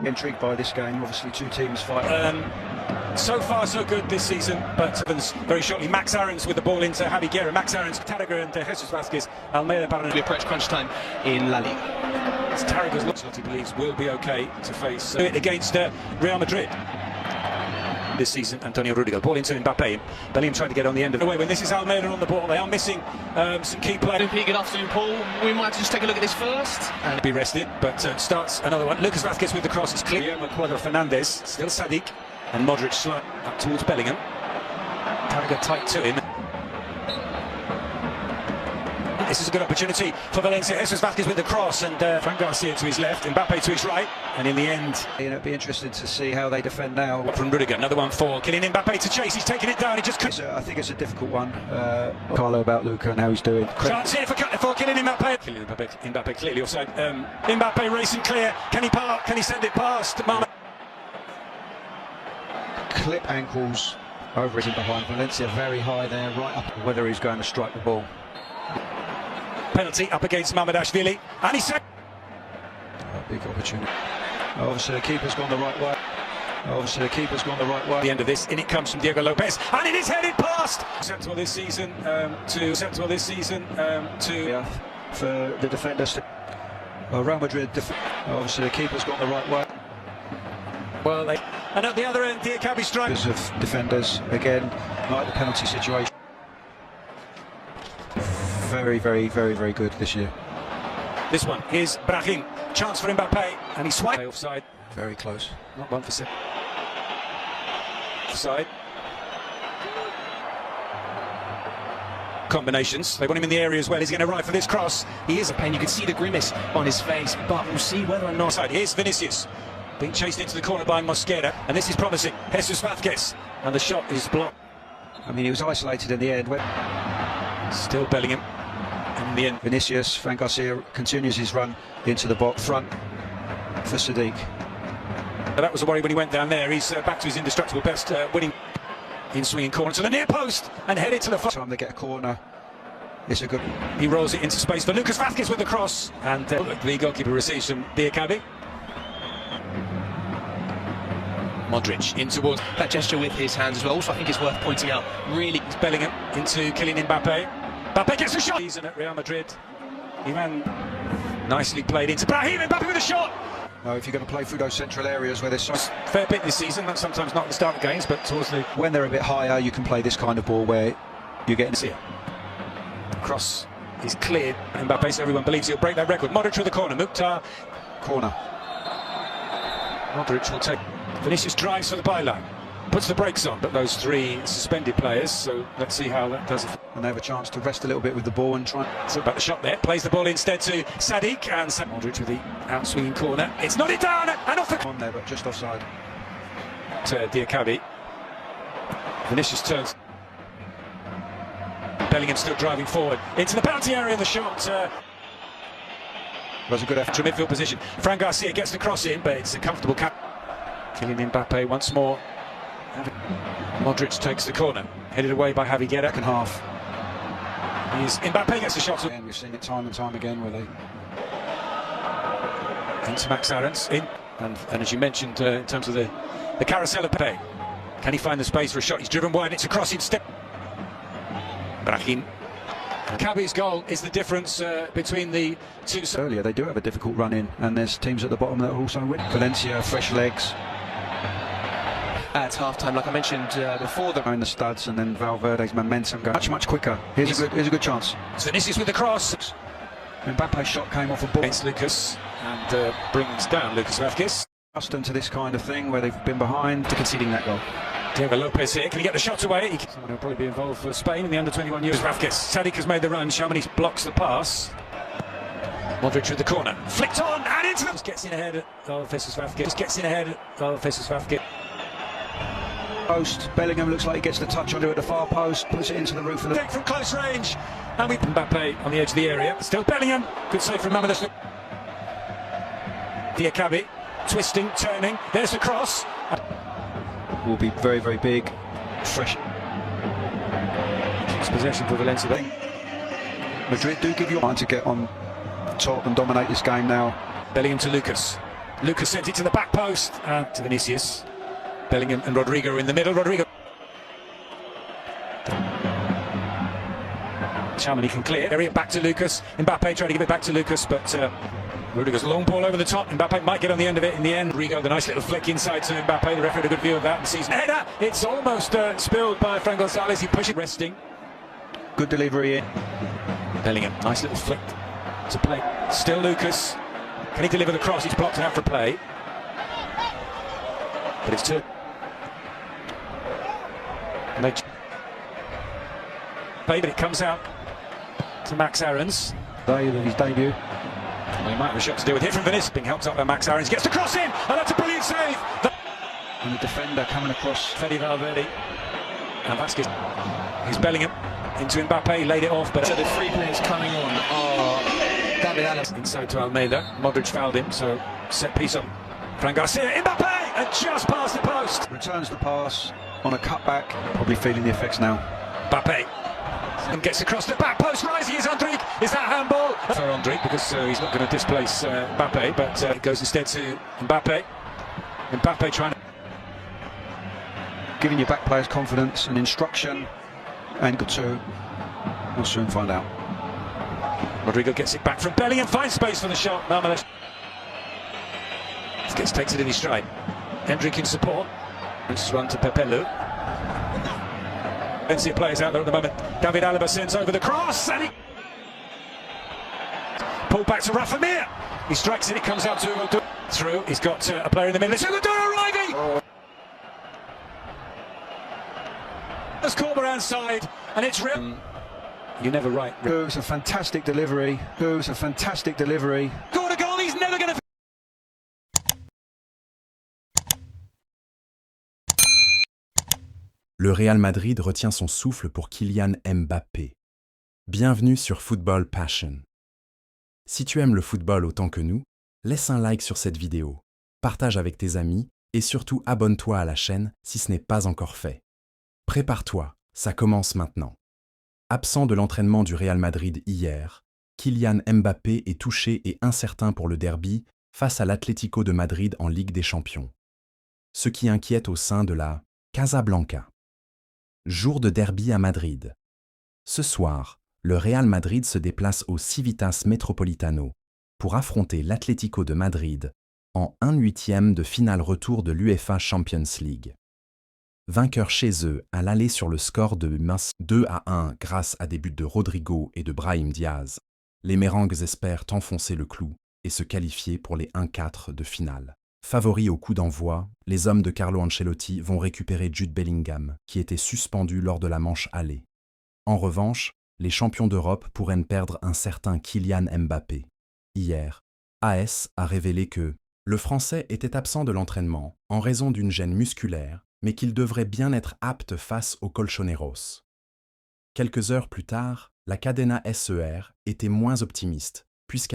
Intrigued by this game, obviously two teams fight. So far so good this season, but very shortly Max Aarons with the ball into Javi Guerra. Max Aarons, Tarragona and Jesus Vázquez. Almeida Barron. We approach crunch time in La Liga. It's Tarragona's looks what he believes will be okay to face it against Real Madrid this season. Antonio Rudiger, ball into Mbappe. Bellingham trying to get on the end of the way. When this is Almeida on the ball, they are missing some key players. Good afternoon, Paul. We might just take a look at this first. And be rested, but starts another one. Lucas Vázquez with the cross. It's clear. Cuadro Fernandez, still Sadik. And Modric slide up towards Bellingham. Tarragona tight to him. This is a good opportunity for Valencia. Jesus Vázquez with the cross, and Fran Garcia to his left, Mbappe to his right, and in the end, It'll be interesting to see how they defend now. From Rudiger, another one for Kylian Mbappe to chase. He's taking it down. He just couldn't. I think it's a difficult one. Carlo about Luca and how he's doing. Chance here for Kylian Mbappe. Kylian Mbappe clearly offside. Mbappe racing clear. Can he park? Can he send it past? Clip ankles over it and behind. Valencia very high there, right up. Whether he's going to strike the ball. Penalty up against Mamardashvili, and he said A big opportunity. Obviously the keeper's gone the right way. The end of this, in it comes from Diego Lopez, and it is headed past. Sensible this season to for the defenders. Real Madrid. Obviously the keeper's gone the right way. Well, and at the other end, Diakabi strikes. Of defenders again, like the penalty situation. Very good this year. This one is Brahim. Chance for Mbappe, and he swiped. Offside. Very close. Not 1%. Offside. Combinations. They want him in the area as well. He's going to ride for this cross. He is a pain. You can see the grimace on his face, but we'll see whether or not. Offside. Here's Vinicius. Being chased into the corner by Mosquera, and this is promising. Jesus Vázquez, and the shot is blocked. I mean, he was isolated in the end. Still Bellingham. In the end, Vinicius, Fran Garcia continues his run into the box front for Sadik. That was a worry when he went down there. He's back to his indestructible best, winning in swinging corner to the near post and headed to the far. Time they get a corner. It's a good. He rolls it into space for Lucas Vázquez with the cross, and the goalkeeper receives from Diakabi. Modric in towards that gesture with his hands as well. Also, I think it's worth pointing out. Really, Bellingham into Kylian Mbappe. Mbappe gets a shot. Season at Real Madrid. He ran nicely played into Brahim. Mbappe with a shot. No, if you're going to play through those central areas where there's so fair bit this season. That's sometimes not at the start of games, but towards the when they're a bit higher, you can play this kind of ball where you're getting. Here. Cross is cleared. Mbappe, so everyone believes he'll break that record. Modric with the corner. Mukhtar corner. Modric will take. Vinicius drives for the byline, puts the brakes on, but those three suspended players, so let's see how that does. And they have a chance to rest a little bit with the ball and try. So about the shot there, plays the ball instead to Sadik, and Modric with the outswinging corner. It's nodded down and off the... On there, but just offside. To Diakabi. Vinicius turns. Bellingham still driving forward into the penalty area. The shot was a good effort to midfield position. Fran Garcia gets the cross in, but it's a comfortable cap. Kylian Mbappe once more. Modric takes the corner, headed away by Javi Guerra. Second half. Mbappe gets the shot. And we've seen it time and time again where they. Into Max Aarons in, and as you mentioned in terms of the carousel of Pepe. Can he find the space for a shot? He's driven wide. It's a cross instead. Brahim. Kabi's goal is the difference between the two. Earlier, they do have a difficult run in, and there's teams at the bottom that also win. Valencia, fresh legs. At half-time, like I mentioned before, in the studs, and then Valverde's momentum goes much quicker. Here's a good chance. Vinicius with the cross. Mbappe's shot came off a ball against Lucas and brings down Lucas Vázquez. Accustomed to this kind of thing where they've been behind to conceding that goal. Diego Lopez here, can he get the shot away? Someone will probably be involved for Spain in the under-21 Euros. Vázquez. Sadik has made the run. Shamani blocks the pass. Modric with the corner, flicked on and into the... Just gets in ahead of Jesus Vázquez. Post. Bellingham looks like he gets the touch onto it at the far post, puts it into the roof of the... From close range, and we Mbappe on the edge of the area. Still Bellingham, good save from Mamardashvili. Diakabi, twisting, turning, there's the cross. Will be very big, fresh. It's possession for Valencia. Madrid do give you a mind to get on top and dominate this game now. Bellingham to Lucas. Lucas sent it to the back post and to Vinicius. Bellingham and Rodrigo in the middle. Rodrigo. Chamonix can clear. Area back to Lucas. Mbappe trying to give it back to Lucas, but Rodrigo's long ball over the top. Mbappe might get on the end of it in the end. Rodrigo, the nice little flick inside to Mbappe. The referee had a good view of that and sees header. It's almost spilled by Fran Gonzalez. He pushes it, resting. Good delivery in. Bellingham, nice little flick to play. Still Lucas. Can he deliver the cross? He's blocked out for play. But it's two. But it comes out to Max Aarons. His debut. Well, he might have a shot to do with it from Vinicius. Being helped up by Max Aarons. Gets the cross in, and that's a brilliant save. And the defender coming across. Fede Valverde. And Vasquez. Here's Bellingham into Mbappe. Laid it off, but So the 3 players coming on are David Alaba. inside to Almeida. Modric fouled him, so set piece up. Fran Garcia. Mbappe, and just past the post. Returns the pass on a cutback. Probably feeling the effects now. Mbappe. And gets across the back post, rising is Endrick. Is that handball? For Endrick, because he's not going to displace Mbappe, but it goes instead to Mbappe. Mbappe trying to... Giving your back players confidence and instruction. And good too. We'll soon find out. Rodrigo gets it back from Bellingham, finds space for the shot. Marmalade takes it in his stride. Endrick in support. It's run to Pepelu. Valencia players out there at the moment. David Alaba sends over the cross and he pulled back to Rafa Mir. He strikes it, it comes out to through. He's got a player in the middle. It's Ugadura arriving! There's Corberan's side and it's real. You're never right. It was a fantastic delivery. It was a fantastic delivery. Scored a goal, he's never going to... Le Real Madrid retient son souffle pour Kylian Mbappé. Bienvenue sur Football Passion. Si tu aimes le football autant que nous, laisse un like sur cette vidéo, partage avec tes amis et surtout abonne-toi à la chaîne si ce n'est pas encore fait. Prépare-toi, ça commence maintenant. Absent de l'entraînement du Real Madrid hier, Kylian Mbappé est touché et incertain pour le derby face à l'Atlético de Madrid en Ligue des Champions. Ce qui inquiète au sein de la Casablanca. Jour de derby à Madrid. Ce soir, le Real Madrid se déplace au Civitas Metropolitano pour affronter l'Atlético de Madrid en 1/8 de finale retour de l'UEFA Champions League. Vainqueurs chez eux à l'aller sur le score de 2-1 grâce à des buts de Rodrigo et de Brahim Diaz, les Mérengues espèrent enfoncer le clou et se qualifier pour les 1/4 de finale. Favoris au coup d'envoi, les hommes de Carlo Ancelotti vont récupérer Jude Bellingham, qui était suspendu lors de la manche aller. En revanche, les champions d'Europe pourraient perdre un certain Kylian Mbappé. Hier, AS a révélé que le Français était absent de l'entraînement en raison d'une gêne musculaire, mais qu'il devrait bien être apte face aux Colchoneros. Quelques heures plus tard, la cadena SER était moins optimiste, puisqu'elle